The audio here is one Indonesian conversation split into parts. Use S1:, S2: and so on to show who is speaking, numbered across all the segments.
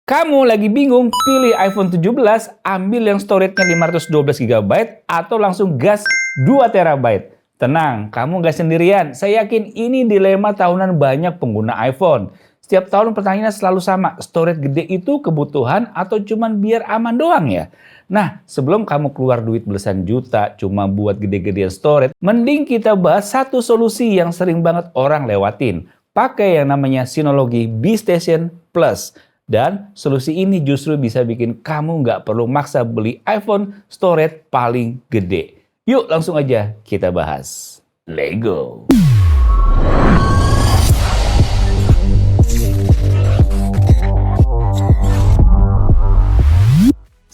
S1: Kamu lagi bingung pilih iPhone 17, ambil yang storage-nya 512 GB atau langsung gas 2 TB? Tenang, kamu nggak sendirian. Saya yakin ini dilema tahunan banyak pengguna iPhone. Setiap tahun pertanyaannya selalu sama, storage gede itu kebutuhan atau cuman biar aman doang ya? Nah, sebelum kamu keluar duit belasan juta cuma buat gede-gedean storage, mending kita bahas satu solusi yang sering banget orang lewatin. Pakai yang namanya Synology B-Station Plus. Dan solusi ini justru bisa bikin kamu nggak perlu maksa beli iPhone storage paling gede. Yuk langsung aja kita bahas. Let's go!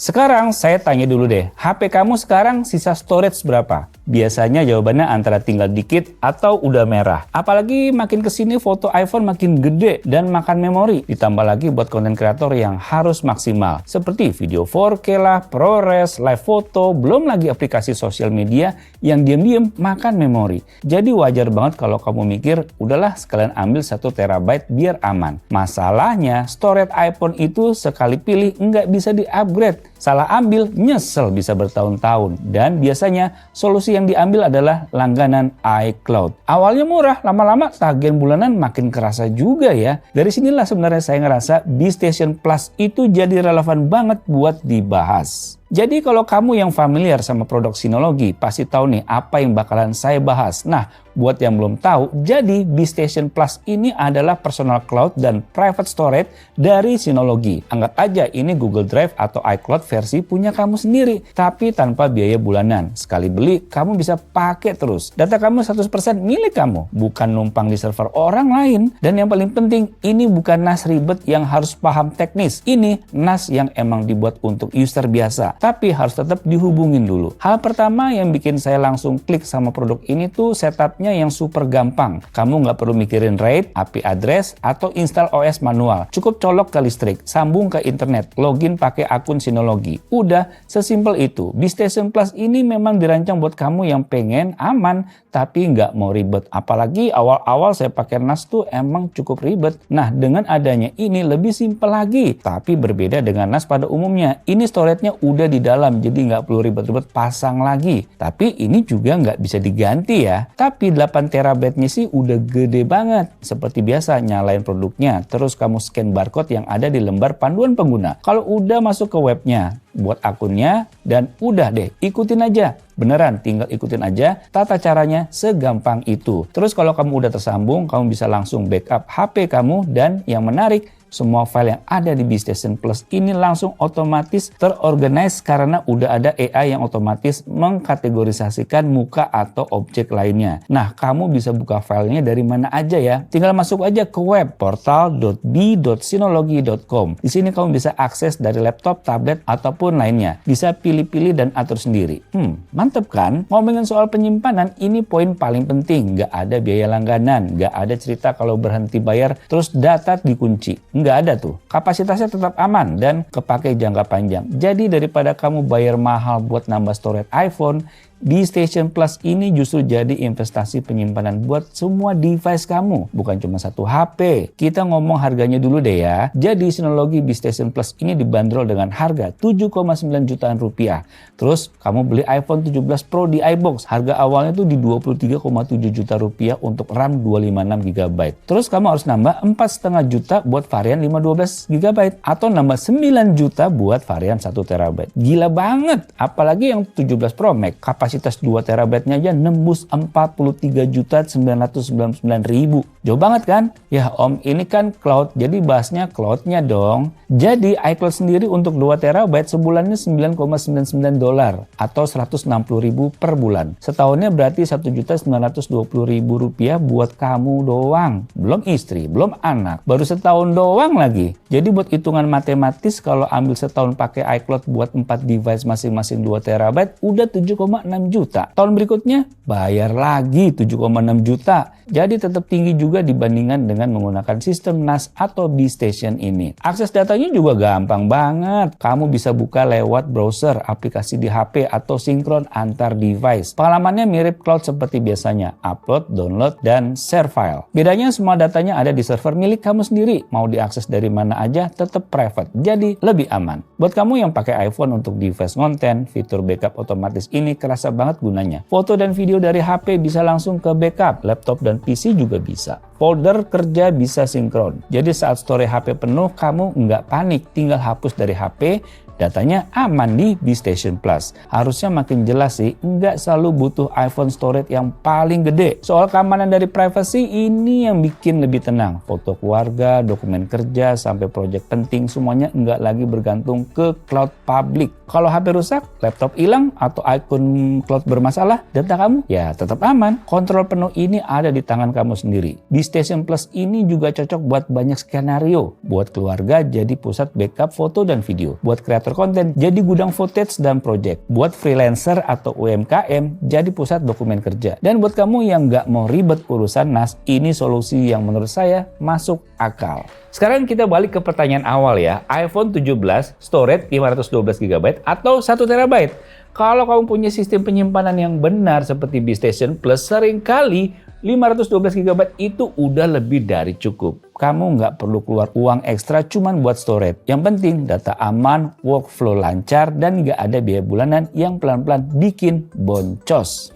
S1: Sekarang saya tanya dulu deh, HP kamu sekarang sisa storage berapa? Biasanya jawabannya antara tinggal dikit atau udah merah. Apalagi makin kesini foto iPhone makin gede dan makan memori. Ditambah lagi buat konten kreator yang harus maksimal. Seperti video 4K lah, ProRes, live foto, belum lagi aplikasi sosial media yang diam-diam makan memori. Jadi wajar banget kalau kamu mikir, udahlah sekalian ambil 1 TB biar aman. Masalahnya, storage iPhone itu sekali pilih nggak bisa di-upgrade. Salah ambil, nyesel bisa bertahun-tahun. Dan biasanya solusi yang diambil adalah langganan iCloud. Awalnya murah, lama-lama tagihan bulanan makin kerasa juga ya. Dari sinilah sebenarnya saya ngerasa B-Station Plus itu jadi relevan banget buat dibahas. Jadi kalau kamu yang familiar sama produk Synology, pasti tahu nih apa yang bakalan saya bahas. Nah, buat yang belum tahu, jadi B-Station Plus ini adalah personal cloud dan private storage dari Synology. Anggap aja ini Google Drive atau iCloud versi punya kamu sendiri, tapi tanpa biaya bulanan. Sekali beli, kamu bisa pakai terus. Data kamu 100% milik kamu, bukan numpang di server orang lain. Dan yang paling penting, ini bukan NAS ribet yang harus paham teknis. Ini NAS yang emang dibuat untuk user biasa. Tapi harus tetap dihubungin dulu. Hal pertama yang bikin saya langsung klik sama produk ini tuh setupnya yang super gampang. Kamu nggak perlu mikirin RAID, IP address, atau install OS manual. Cukup colok ke listrik, sambung ke internet, login pakai akun Synology. Udah, sesimpel itu. B-Station Plus ini memang dirancang buat kamu yang pengen aman, tapi nggak mau ribet. Apalagi awal-awal saya pakai NAS tuh emang cukup ribet. Nah, dengan adanya ini lebih simpel lagi. Tapi berbeda dengan NAS pada umumnya. Ini storage-nya udah di dalam, jadi nggak perlu ribet-ribet pasang lagi. Tapi ini juga nggak bisa diganti ya. Tapi 8 TB-nya sih udah gede banget. Seperti biasa, nyalain produknya, terus kamu scan barcode yang ada di lembar panduan pengguna. Kalau udah masuk ke webnya, buat akunnya, dan udah deh, ikutin aja. Beneran, tinggal ikutin aja, tata caranya segampang itu. Terus kalau kamu udah tersambung, kamu bisa langsung backup HP kamu, dan yang menarik, semua file yang ada di B-Station Plus ini langsung otomatis terorganize karena udah ada AI yang otomatis mengkategorisasikan muka atau objek lainnya. Nah, kamu bisa buka filenya dari mana aja ya. Tinggal masuk aja ke web portal.b.synology.com. Di sini kamu bisa akses dari laptop, tablet, ataupun lainnya. Bisa pilih-pilih dan atur sendiri. Mantep kan? Ngomongin soal penyimpanan, ini poin paling penting. Nggak ada biaya langganan, nggak ada cerita kalau berhenti bayar terus data dikunci. Nggak ada tuh. Kapasitasnya tetap aman dan kepake jangka panjang. Jadi daripada kamu bayar mahal buat nambah storage iPhone, B-Station Plus ini justru jadi investasi penyimpanan buat semua device kamu. Bukan cuma satu HP. Kita ngomong harganya dulu deh ya. Jadi Synology B-Station Plus ini dibanderol dengan harga 7,9 jutaan rupiah. Terus kamu beli iPhone 17 Pro di iBox. Harga awalnya tuh di 23,7 juta rupiah untuk RAM 256 GB. Terus kamu harus nambah 4,5 juta buat varian 512 GB. Atau nambah 9 juta buat varian 1 TB. Gila banget. Apalagi yang 17 Pro Max. Kapasitas 2 TB-nya aja nembus 43.999.000. Jauh banget kan? Ya om, ini kan cloud, jadi bahasnya cloud-nya dong. Jadi iCloud sendiri untuk 2 TB sebulannya $9,99 atau 160.000 per bulan. Setahunnya berarti 1.920.000 rupiah buat kamu doang. Belum istri, belum anak. Baru setahun doang lagi. Jadi buat hitungan matematis kalau ambil setahun pakai iCloud buat 4 device masing-masing 2 TB udah 7,6 juta. Tahun berikutnya bayar lagi 7,6 juta. Jadi tetap tinggi juga dibandingkan dengan menggunakan sistem NAS atau B-Station ini. Akses datanya juga gampang banget. Kamu bisa buka lewat browser, aplikasi di HP, atau sinkron antar device. Pengalamannya mirip cloud seperti biasanya, upload, download, dan share file. Bedanya semua datanya ada di server milik kamu sendiri. Mau diakses dari mana aja tetap private, jadi lebih aman. Buat kamu yang pakai iPhone untuk device konten, fitur backup otomatis ini kerasa banget gunanya. Foto dan video dari HP bisa langsung ke backup, laptop dan PC juga bisa. Folder kerja bisa sinkron. Jadi saat storage HP penuh, kamu nggak panik, tinggal hapus dari HP, datanya aman di B-Station Plus. Harusnya makin jelas sih, nggak selalu butuh iPhone storage yang paling gede. Soal keamanan dari privacy, ini yang bikin lebih tenang. Foto keluarga, dokumen kerja, sampai project penting, semuanya nggak lagi bergantung ke cloud public. Kalau HP rusak, laptop hilang, atau akun cloud bermasalah, data kamu ya tetap aman. Kontrol penuh ini ada di tangan kamu sendiri. B-Station Plus ini juga cocok buat banyak skenario. Buat keluarga jadi pusat backup foto dan video. Buat kreator konten jadi gudang footage dan project. Buat freelancer atau UMKM jadi pusat dokumen kerja. Dan buat kamu yang nggak mau ribet urusan NAS, ini solusi yang menurut saya masuk akal. Sekarang kita balik ke pertanyaan awal ya. iPhone 17 storage 512 GB atau 1 TB? Kalau kamu punya sistem penyimpanan yang benar seperti B-Station Plus, seringkali 512 GB itu udah lebih dari cukup. Kamu nggak perlu keluar uang ekstra cuman buat storage. Yang penting data aman, workflow lancar, dan nggak ada biaya bulanan yang pelan-pelan bikin boncos.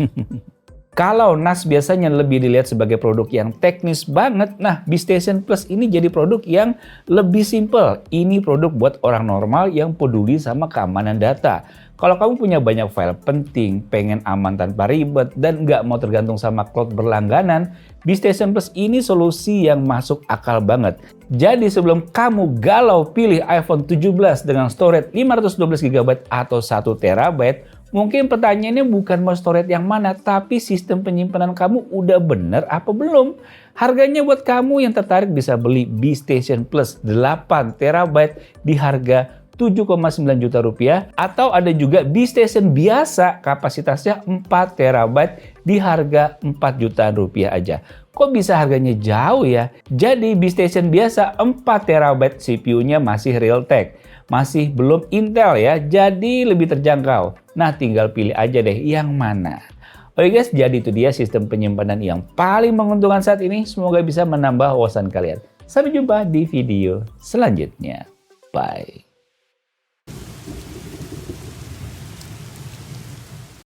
S1: Kalau NAS biasanya lebih dilihat sebagai produk yang teknis banget, nah B-Station Plus ini jadi produk yang lebih simple. Ini produk buat orang normal yang peduli sama keamanan data. Kalau kamu punya banyak file penting, pengen aman tanpa ribet, dan nggak mau tergantung sama cloud berlangganan, B-Station Plus ini solusi yang masuk akal banget. Jadi sebelum kamu galau pilih iPhone 17 dengan storage 512 GB atau 1 TB, mungkin pertanyaannya bukan mau storage yang mana, tapi sistem penyimpanan kamu udah bener apa belum? Harganya buat kamu yang tertarik bisa beli B-Station Plus 8 TB di harga 7,9 juta rupiah, atau ada juga B-Station biasa kapasitasnya 4 TB di harga 4 jutaan rupiah aja. Kok bisa harganya jauh ya? Jadi B-Station biasa 4 TB CPU-nya masih Realtek, masih belum Intel ya, jadi lebih terjangkau. Nah tinggal pilih aja deh yang mana. Oke guys, jadi itu dia sistem penyimpanan yang paling menguntungkan saat ini. Semoga bisa menambah wawasan kalian. Sampai jumpa di video selanjutnya. Bye.